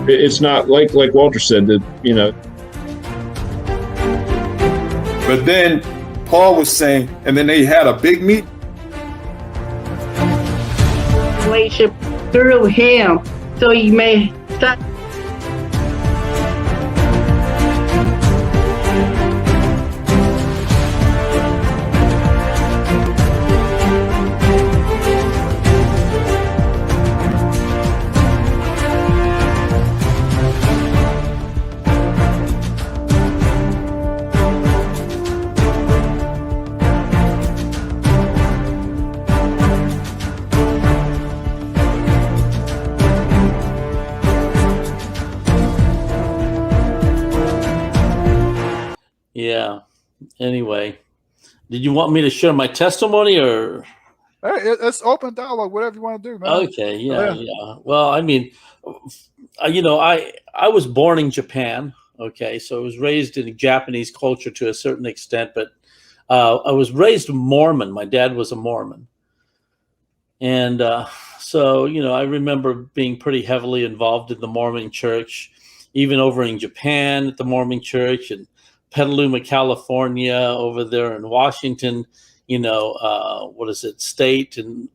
It's not like Walter said that, But then Paul was saying, and then they had a big meeting. Through him, so you may stop. Yeah. Anyway, did you want me to share my testimony or? Hey, it's open dialogue, whatever you want to do, man. Okay. Yeah. Well, I mean, I was born in Japan. Okay. So I was raised in Japanese culture to a certain extent, but I was raised Mormon. My dad was a Mormon. And so, I remember being pretty heavily involved in the Mormon church, even over in Japan at the Mormon church, and Petaluma, California, over there in Washington, state. And,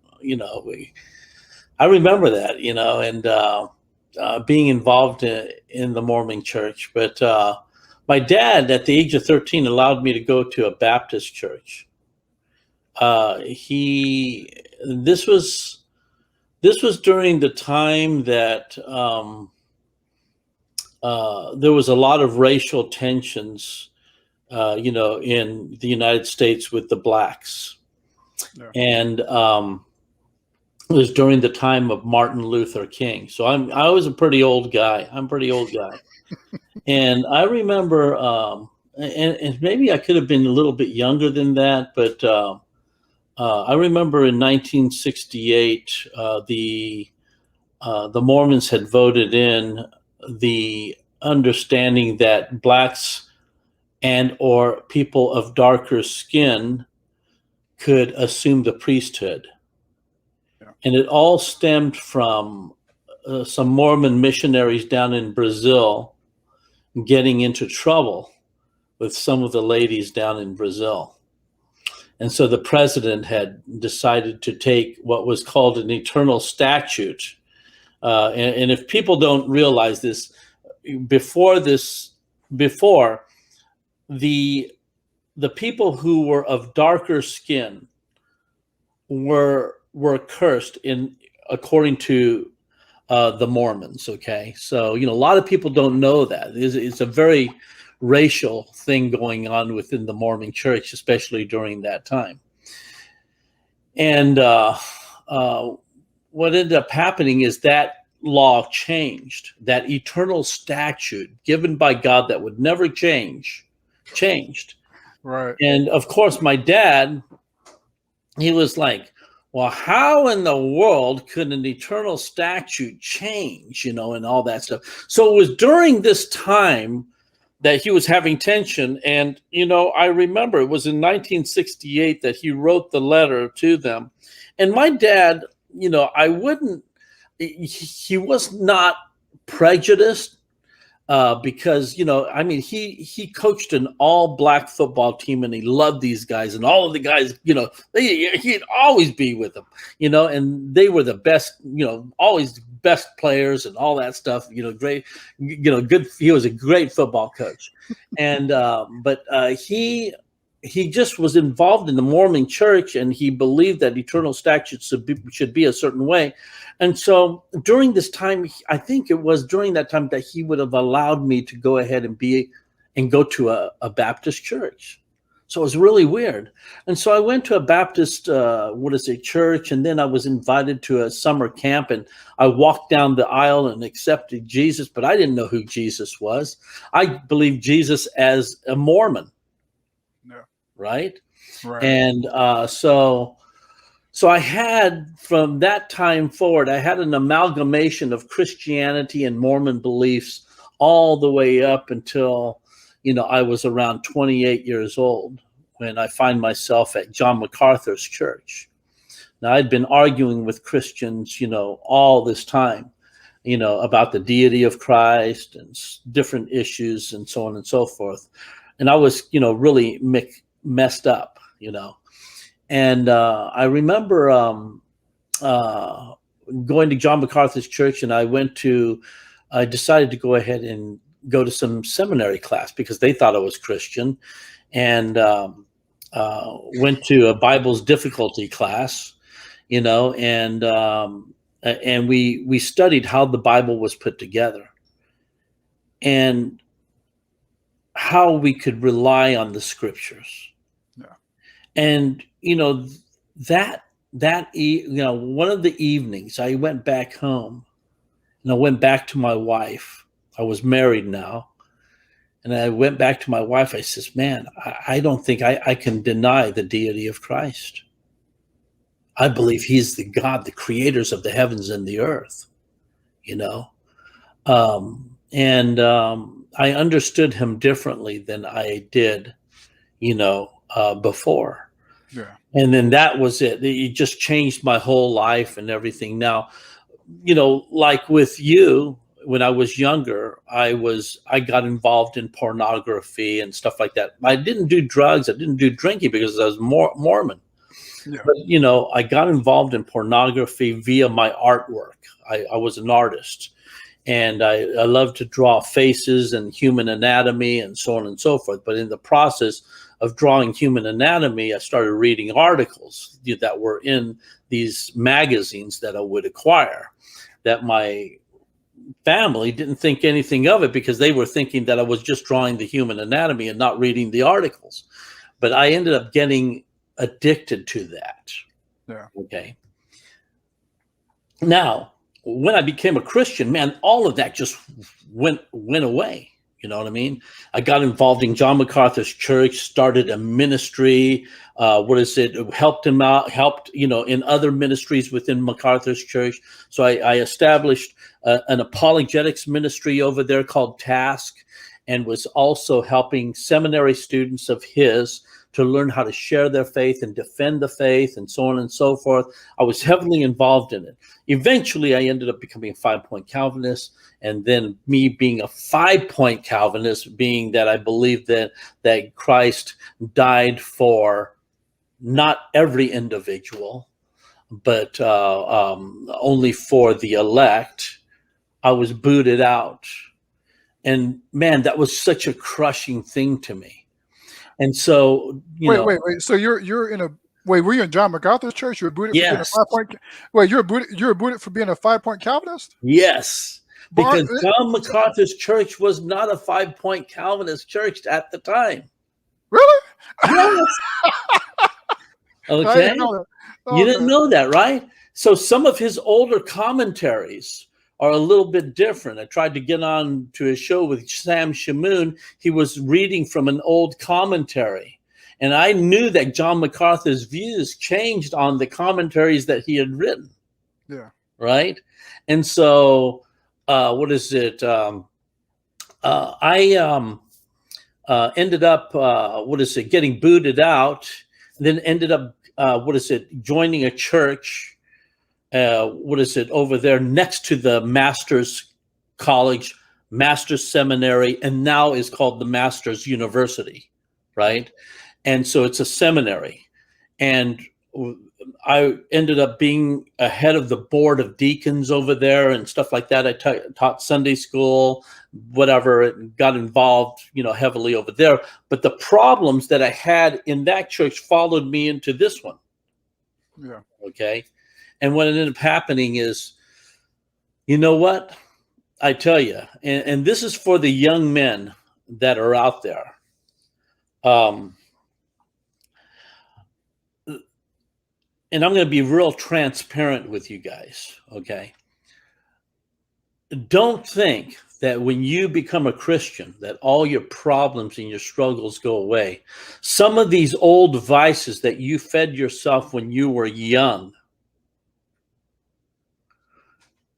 I remember that, and being involved in the Mormon church. But my dad, at the age of 13, allowed me to go to a Baptist church. This was during the time that there was a lot of racial tensions, in the United States with the blacks. Yeah. And it was during the time of Martin Luther King. So I was a pretty old guy. And I remember, and maybe I could have been a little bit younger than that, but I remember in 1968, the Mormons had voted in the understanding that blacks and or people of darker skin could assume the priesthood. Yeah. And it all stemmed from some Mormon missionaries down in Brazil getting into trouble with some of the ladies down in Brazil. And so the president had decided to take what was called an eternal statute. And if people don't realize this, before the people who were of darker skin were cursed according to the Mormons. Okay, so a lot of people don't know that it's a very racial thing going on within the Mormon church, especially during that time. And what ended up happening is that law changed. That eternal statute given by God that would never changed. Right. And of course, my dad, he was like, well, how in the world could an eternal statute change, and all that stuff. So it was during this time that he was having tension. And, I remember it was in 1968 that he wrote the letter to them. And my dad, he was not prejudiced because, he coached an all black football team and he loved these guys, and all of the guys, he'd always be with them, and they were the best, always best players and all that stuff, great, good. He was a great football coach. And, but he just was involved in the Mormon church, and he believed that eternal statutes should be a certain way. And so during this time, I think it was during that time that he would have allowed me to go ahead and go to a Baptist church. So it was really weird. And so I went to a Baptist, church, and then I was invited to a summer camp, and I walked down the aisle and accepted Jesus, but I didn't know who Jesus was. I believed Jesus as a Mormon. No. Right. And so I had, from that time forward, I had an amalgamation of Christianity and Mormon beliefs all the way up until, I was around 28 years old when I find myself at John MacArthur's church. Now, I'd been arguing with Christians, all this time. about the deity of Christ and different issues and so on and so forth. And I was, really messed up, And I remember going to John MacArthur's church, and I decided to go ahead and go to some seminary class because they thought I was Christian, and went to a Bible's difficulty class, and we studied how the Bible was put together and how we could rely on the scriptures. Yeah. And one of the evenings I went back home, and I went back to my wife. I was married now. And I went back to my wife. I says, man, I don't think I can deny the deity of Christ. I believe he's the God, the creators of the heavens and the earth, I understood him differently than I did, before. Yeah. And then that was it. It just changed my whole life and everything. Now, like with you, when I was younger, I got involved in pornography and stuff like that. I didn't do drugs. I didn't do drinking because I was Mormon. Yeah. But, I got involved in pornography via my artwork. I was an artist, and I loved to draw faces and human anatomy and so on and so forth. But in the process of drawing human anatomy, I started reading articles that were in these magazines that I would acquire, that my family didn't think anything of it because they were thinking that I was just drawing the human anatomy and not reading the articles. But I ended up getting addicted to that. Yeah. Okay. Now, when I became a Christian, man, all of that just went away. You know what I mean? I got involved in John MacArthur's church, started a ministry. Helped him out, in other ministries within MacArthur's church. So I established an apologetics ministry over there called Task, and was also helping seminary students of his to learn how to share their faith and defend the faith and so on and so forth. I was heavily involved in it. Eventually, I ended up becoming a 5-point Calvinist, and then me being a 5-point Calvinist, being that I believe that Christ died for not every individual, but only for the elect. I was booted out. And man, that was such a crushing thing to me. And so, wait. So you're in a wait. Were you in John MacArthur's church? You were booted for being a 5-point. Wait, you were booted for being a 5-point Calvinist? Yes, because John MacArthur's church was not a 5-point Calvinist church at the time. Really? Yes. Okay. I didn't know that. You didn't know that, right? So some of his older commentaries are a little bit different. I tried to get on to a show with Sam Shamoon. He was reading from an old commentary. And I knew that John MacArthur's views changed on the commentaries that he had written. Yeah. Right? And so, I ended up, getting booted out, and then ended up, joining a church, over there next to the Master's College, Master's Seminary, and now is called the Master's University, right? And so it's a seminary. And I ended up being a head of the board of deacons over there and stuff like that. I taught Sunday school, whatever, and got involved, heavily over there. But the problems that I had in that church followed me into this one. Yeah. Okay. And what ended up happening is, you know what? I tell you, and this is for the young men that are out there. And I'm going to be real transparent with you guys, okay? Don't think that when you become a Christian, that all your problems and your struggles go away. Some of these old vices that you fed yourself when you were young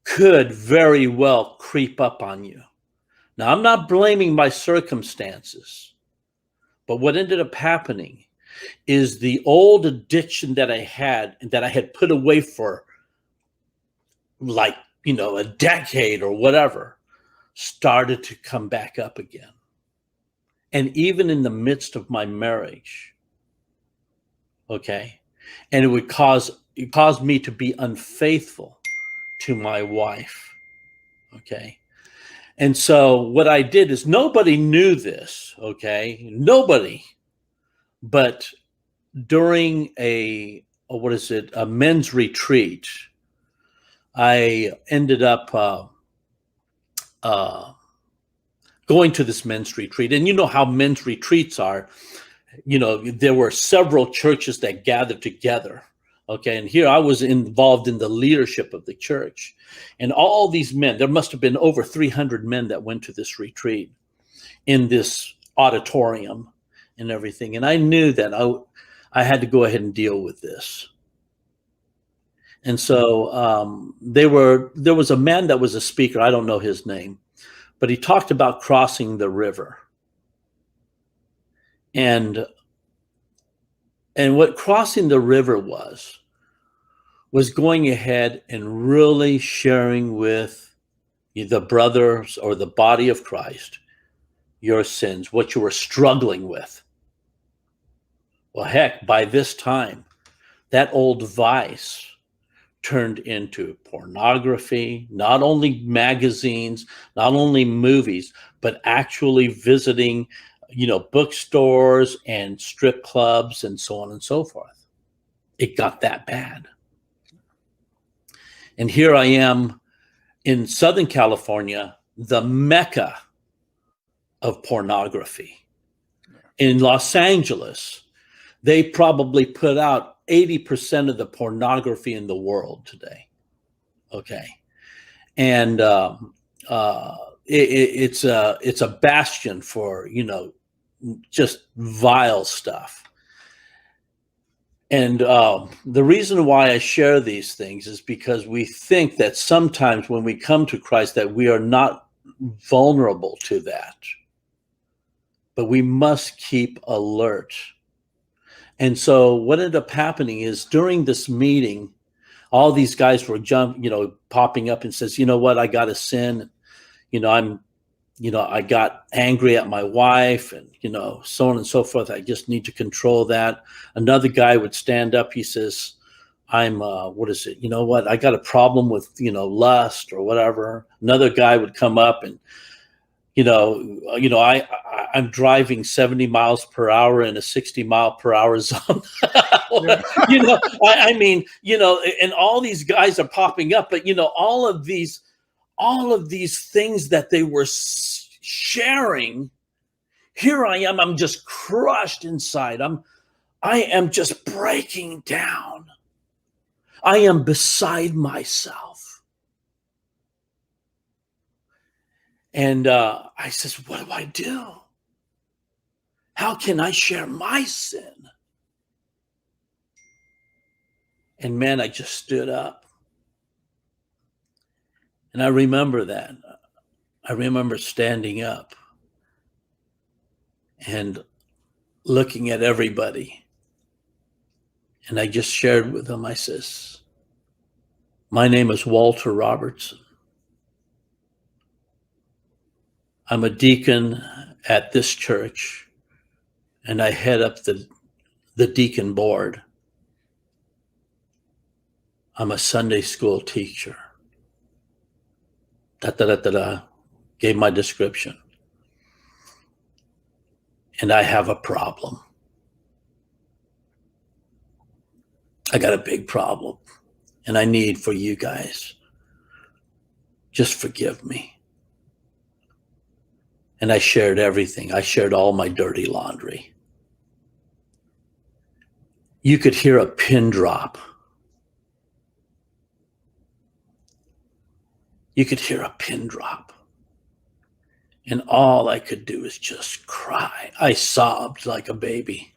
could very well creep up on you. Now, I'm not blaming my circumstances, but what ended up happening is the old addiction that I had and that I had put away for like a decade or whatever, started to come back up again. And even in the midst of my marriage, okay, and it caused me to be unfaithful to my wife, okay. And so what I did is, nobody knew this, okay, nobody, but during a men's retreat, I ended up going to this men's retreat. And you know how men's retreats are. There were several churches that gathered together. Okay. And here I was involved in the leadership of the church. And all these men, there must have been over 300 men that went to this retreat in this auditorium and everything. And I knew that I had to go ahead and deal with this. And so there was a man that was a speaker. I don't know his name, but he talked about crossing the river. And what crossing the river was going ahead and really sharing with the brothers or the body of Christ your sins, what you were struggling with. Well, heck, by this time, that old vice turned into pornography, not only magazines, not only movies, but actually visiting, bookstores and strip clubs and so on and so forth. It got that bad. And here I am in Southern California, the mecca of pornography. In Los Angeles, they probably put out 80% of the pornography in the world today. Okay. And it's a bastion for, just vile stuff. And the reason why I share these things is because we think that sometimes when we come to Christ that we are not vulnerable to that. But we must keep alert. And so what ended up happening is, during this meeting, all these guys were popping up and says, you know what, I got to sin. I got angry at my wife and, so on and so forth. I just need to control that. Another guy would stand up. He says, I'm, I got a problem with, lust or whatever. Another guy would come up and, I'm driving 70 miles per hour in a 60 mile per hour zone. And all these guys are popping up, but all of these things that they were sharing, here I am, I'm just crushed inside. I am just breaking down. I am beside myself. And I says, what do I do? How can I share my sin? And man, I just stood up. And I remember that. I remember standing up and looking at everybody. And I just shared with them, I says, my name is Walter Robertson. I'm a deacon at this church, and I head up the deacon board. I'm a Sunday school teacher. Gave my description. And I have a problem. I got a big problem. And I need for you guys, just forgive me. And I shared everything. I shared all my dirty laundry. You could hear a pin drop. You could hear a pin drop. And all I could do is just cry. I sobbed like a baby.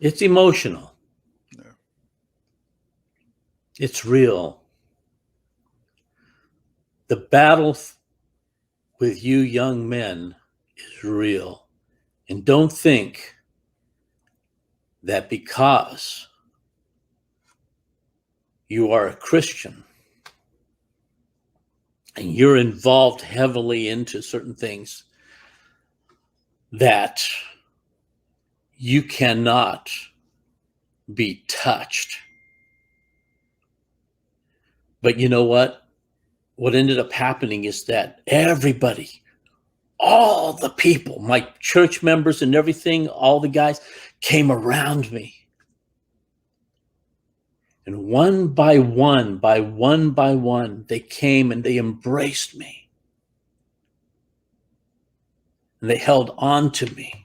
It's emotional. Yeah. It's real. The battle with you young men is real. And don't think that because you are a Christian and you're involved heavily into certain things, that you cannot be touched. But you know what? What ended up happening is that everybody, all the people, my church members and everything, all the guys came around me. And one by one, they came and they embraced me. And they held on to me.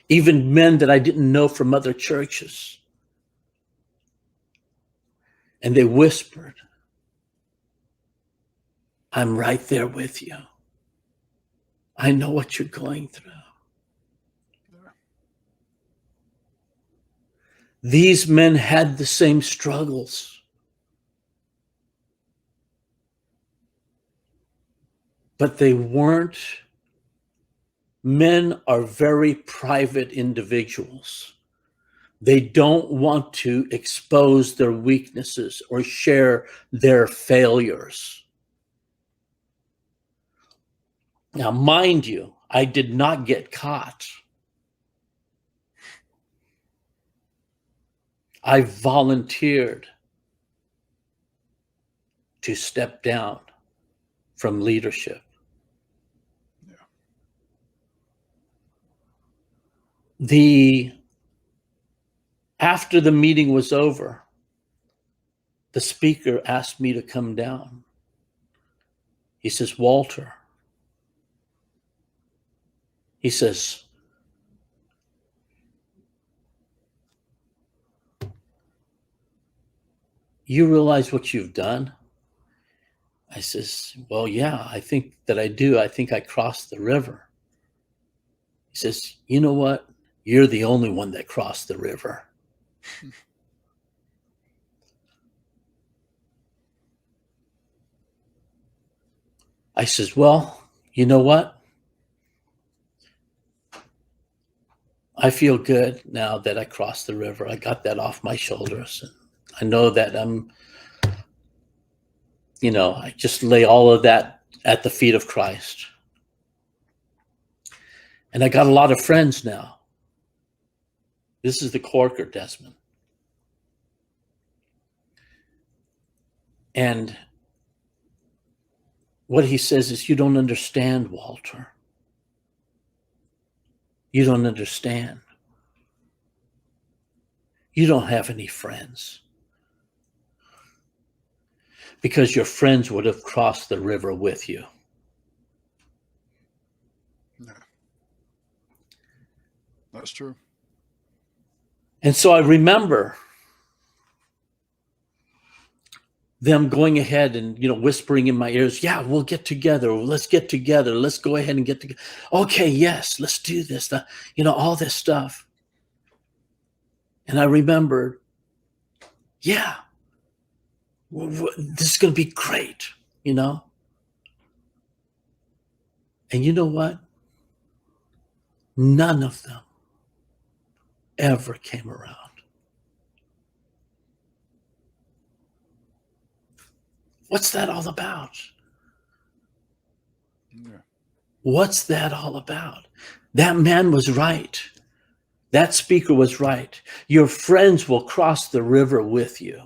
Even men that I didn't know from other churches. And they whispered, I'm right there with you. I know what you're going through. These men had the same struggles. But they weren't. Men are very private individuals. They don't want to expose their weaknesses or share their failures. Now, mind you, I did not get caught. I volunteered to step down from leadership. After the meeting was over, the speaker asked me to come down. He says, Walter, he says, you realize what you've done? I says, well, yeah, I think that I do. I think I crossed the river. He says, you know what? You're the only one that crossed the river. I says, well, you know what? I feel good now that I crossed the river. I got that off my shoulders. And I know that I just lay all of that at the feet of Christ. And I got a lot of friends now. This is the Corker, Desmond. And what he says is, you don't understand, Walter. You don't understand. You don't have any friends. Because your friends would have crossed the river with you. Yeah. That's true. And so I remember them going ahead and, whispering in my ears, yeah, we'll get together. Let's get together. Let's go ahead and get together. Okay, yes, let's do this. All this stuff. And I remembered, yeah, this is going to be great, And you know what? None of them ever came around. What's that all about? Yeah. What's that all about? That man was right. That speaker was right. Your friends will cross the river with you.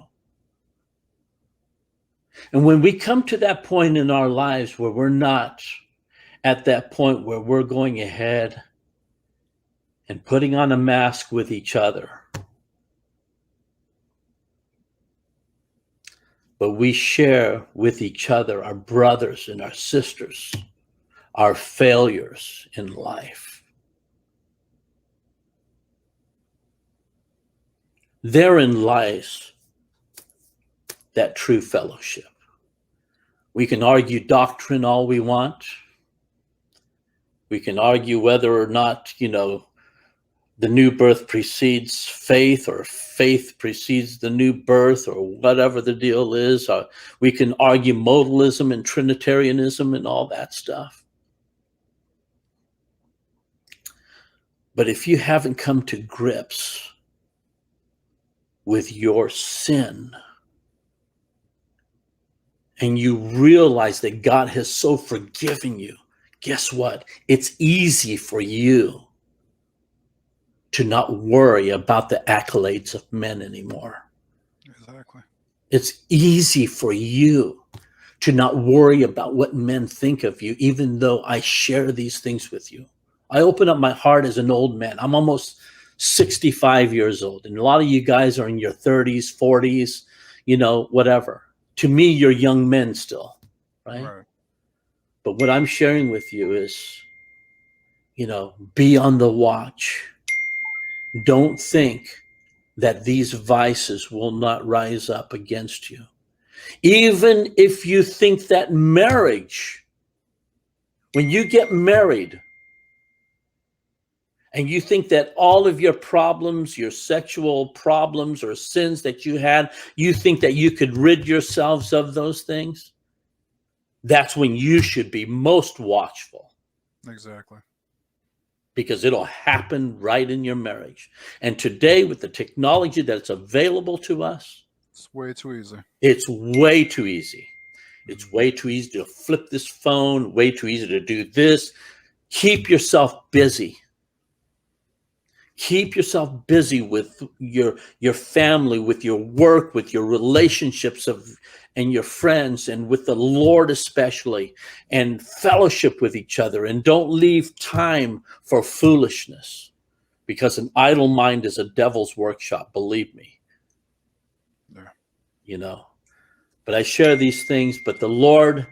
And when we come to that point in our lives where we're not at that point where we're going ahead and putting on a mask with each other, but we share with each other, our brothers and our sisters, our failures in life. Therein lies that true fellowship. We can argue doctrine all we want. We can argue whether or not, the new birth precedes faith, or faith precedes the new birth, or whatever the deal is. We can argue modalism and Trinitarianism and all that stuff. But if you haven't come to grips with your sin, and you realize that God has so forgiven you, guess what? It's easy for you to not worry about the accolades of men anymore. Exactly. It's easy for you to not worry about what men think of you, even though I share these things with you. I open up my heart as an old man. I'm almost 65 years old, and a lot of you guys are in your 30s, 40s, whatever. To me, you're young men still, right? But what I'm sharing with you is, be on the watch. Don't think that these vices will not rise up against you. Even if you think that marriage, when you get married, and you think that all of your problems, your sexual problems or sins that you had, you think that you could rid yourselves of those things, that's when you should be most watchful. Exactly. Because it'll happen right in your marriage. And today, with the technology that's available to us, it's way too easy. It's way too easy. It's way too easy to flip this phone, way too easy to do this. Keep yourself busy. Keep yourself busy with your family, with your work, with your relationships and your friends, and with the Lord especially, and fellowship with each other. And don't leave time for foolishness, because an idle mind is a devil's workshop, believe me. Yeah. But I share these things, but the Lord,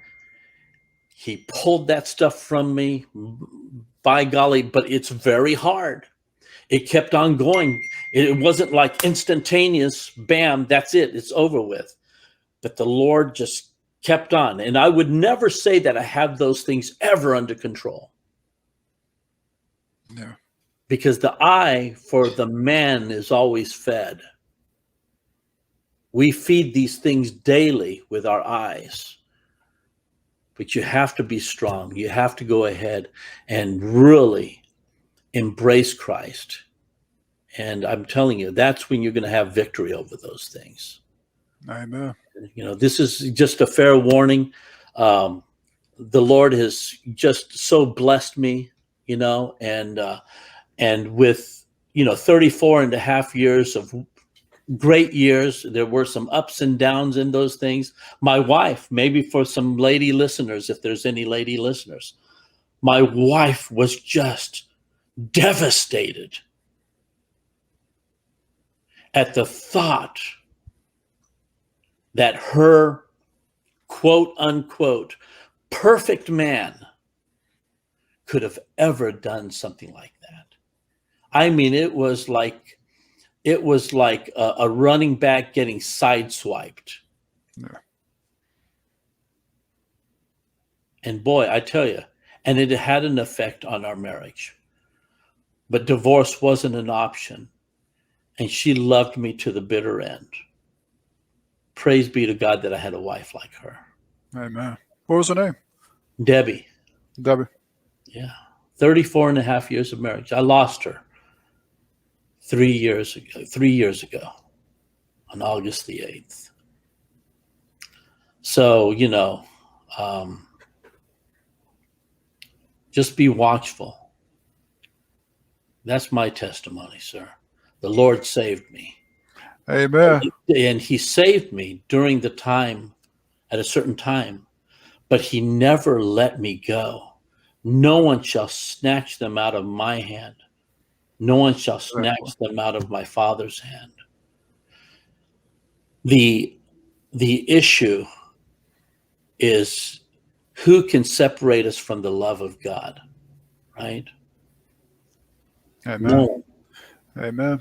he pulled that stuff from me, by golly, but it's very hard. It kept on going. It wasn't like instantaneous, bam, that's it, it's over with. But the Lord just kept on. And I would never say that I have those things ever under control. Yeah. Because the eye for the man is always fed. We feed these things daily with our eyes. But you have to be strong. You have to go ahead and really embrace Christ. And I'm telling you, that's when you're going to have victory over those things. Amen. This is just a fair warning. The Lord has just so blessed me, and with, 34 and a half years of great years. There were some ups and downs in those things. My wife, maybe for some lady listeners, if there's any lady listeners, my wife was just devastated at the thought that her quote unquote perfect man could have ever done something like that. I mean, it was like a running back getting sideswiped. Yeah. And boy, I tell you, and it had an effect on our marriage. But divorce wasn't an option. And she loved me to the bitter end. Praise be to God that I had a wife like her. Amen. What was her name? Debbie. Debbie. Yeah. 34 and a half years of marriage. I lost her 3 years ago on August the 8th. So, just be watchful. That's my testimony, sir. The Lord saved me. Amen. And he saved me during the time, at a certain time, but he never let me go. No one shall snatch them out of my hand. No one shall snatch them out of my Father's hand. The issue is, who can separate us from the love of God, right? Amen. No. Amen.